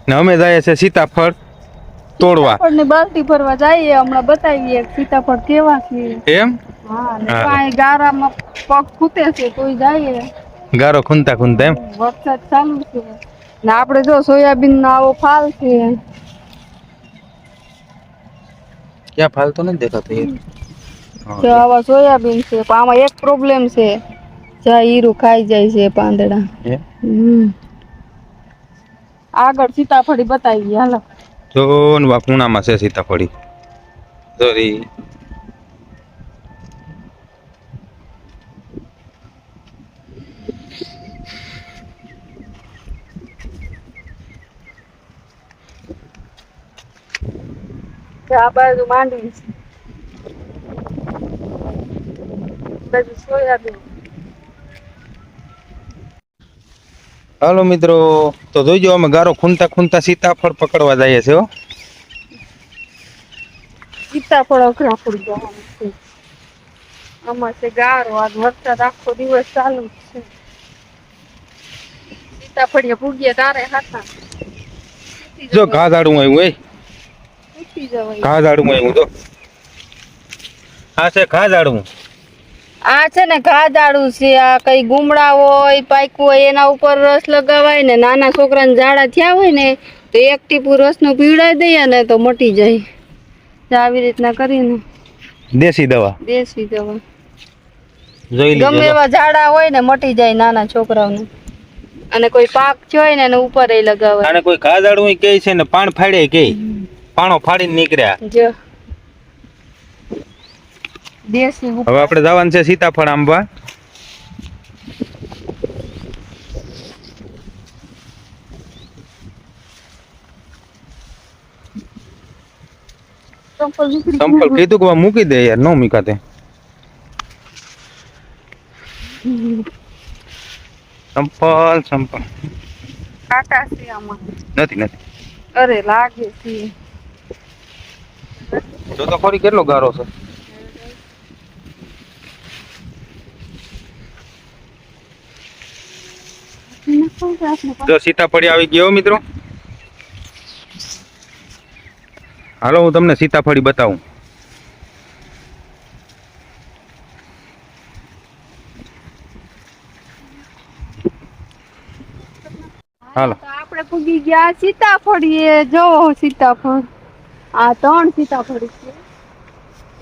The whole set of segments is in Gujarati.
ને અમે જાય છે સીતાફળ તોડવા. સીતાફળની બાલટી ભરવા જઈએ, હમણાં બતાવીએ સીતાફળ કેવા છે. એમ હા ને કાંઈ ગારામાં પગ ખૂટે છે તોય જઈએ. ગારો ખૂંદતા ખૂંદતા એમ. વરસાદ ચાલુ છે ને આપડે જો સોયાબીન નો આવો ફાલ છે. ક્યાં ફાલતો નથી દેખાતો તો યાર. આવા સોયાબીન છે પણ આમાં એક પ્રોબ્લેમ છે, જ્યાં હીરું ખાઈ જાય છે પાંદડા. આગળ સીતાફળી બતાવી હાલો. જો ખૂણામાં છે સીતાફળી સોરી. આ બાજુ માંડવી છે, બાજુ સોયાબીન. હાલો મિત્રો, તો જોઈજો અમે ગારો ખૂંદતા ખૂંદતા સીતાફળ પકડવા જઈએ છે હો. સીતાફળ અઘરા પડી જવાનું છે. આમાં છે ગારો, આજ વરસાદ આખો દિવસ ચાલુ જ છે. સીતાફળિયા ભૂગ્યા તારે હાથા. જો ઘા ઝાડું આવ્યું હોય, તૂટી જવાય. ઘા ઝાડું આવ્યું તો આ છે ઘા ઝાડું. આ છે ને ઘા ઝાડું છે. આ કઈ ગુમડા હોય પાક્યું હોય એના ઉપર રસ લગાવાય ને નાના છોકરાને ઝાડા થયા હોય ને તો એક ટીપું રસનું પીવડાવી દઈએ ને તો મટી જાય. આવી રીતના કરીને દેશી દવા. દેશી દવા જોઈ લીધો. ગમે એવા ઝાડા હોય ને મટી જાય નાના છોકરાઓને. અને કોઈ પાક હોય ને એને ઉપર એ લગાવાય. અને કોઈ ઘા ઝાડું કહે છે ને પાણ ફાડે કે પાણો ફાડીને નીકળ્યા. જો દેશી. હવે આપણે જવાનું છે સીતાફળ આંબવા. સંપલ કીધું કે મૂકી દે યાર, નો મૂકાતે. સંપલ કાંટા છે આમાં. નથી. અરે લાગે છે. જો તો ખરી કેટલો ગારો છે. જો સીતાફળી આવી ગયો મિત્રો. હાલો હું તમને સીતાફળી બતાવું. હાલો આપણે પૂગી ગયા સીતાફળીએ. જો સીતાફળ, આ 3 સીતાફળી છે.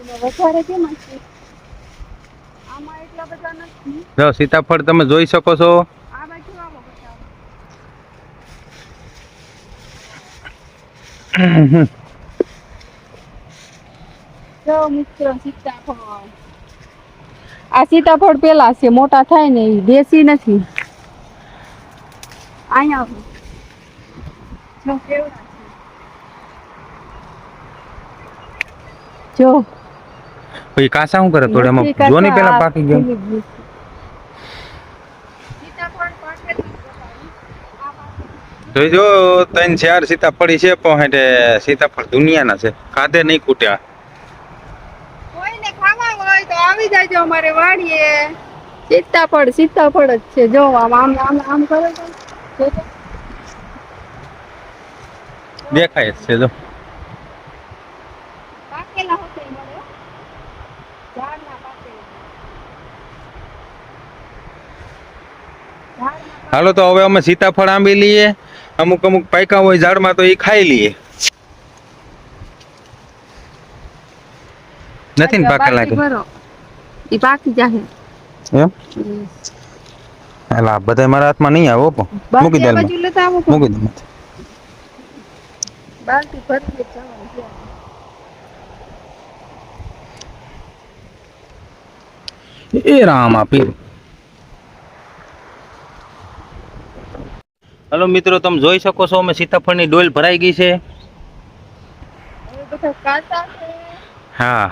એમાં વધારે કેમ છે? આમાં એટલા બધા નથી. જો સીતાફળ તમે જોઈ શકો છો. આ બાજુ આવો બતાવો. જો મિત્ર સીતાફળ. આ સીતાફળ પેલા છે, મોટા થાય ને એ દેશી નથી. અહીંયા જો કેવડા છે. જો પછી કાસા શું કરે થોડામાં જો ની પેલા પાકી ગયો. જોઈજો 3-4 સીતાફળી છે પણ સીતાફળ દુનિયાના છે, ખાધે નહીં ખૂટ્યા. કોઈને ખાવા હોય તો આવી જાજો અમારે વાડીએ. સીતાફળ જ છે. જો આમ કરે તો દેખાય જ છે. જો પાકેલા હોતે મળે ઝાડના પાકેલા. હાલો તો હવે અમે સીતાફળ આંબી લઈએ. અમુક પાક્યા હોય ઝાડમાં તો એ ખાઈ લઈએ. નથી ને પાકા લાગે. ઈ પાકી જાહે એમ. હાલા બધા મારા હાથમાં નહીં આવો પણ મૂકી દે. મૂકી દે. બાલટી ભરી જવાનું. એ રામ આપી. હલો મિત્રો, તમે જોઈ શકો છો અમે સીતાફળની ડોલ ભરાઈ ગઈ છે. હા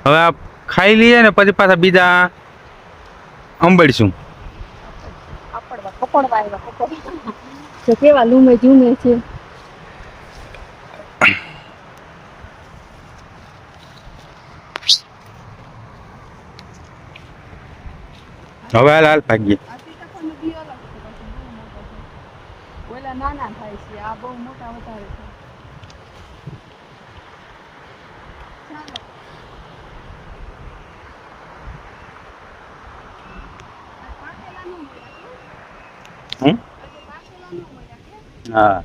હવે આ ખાઈ લઈએ ને પછી પાછા બીજા અંબળશું. કેવા લૂમે જૂને છે. હવે હાલ ભાગીએ. નાના થાય છે, આ બહુ મોટા વધારે છે. ચાલો. આ પાકેલા ન મળ્યા કે? હમ આજે પાકેલા ન મળ્યા કે? હા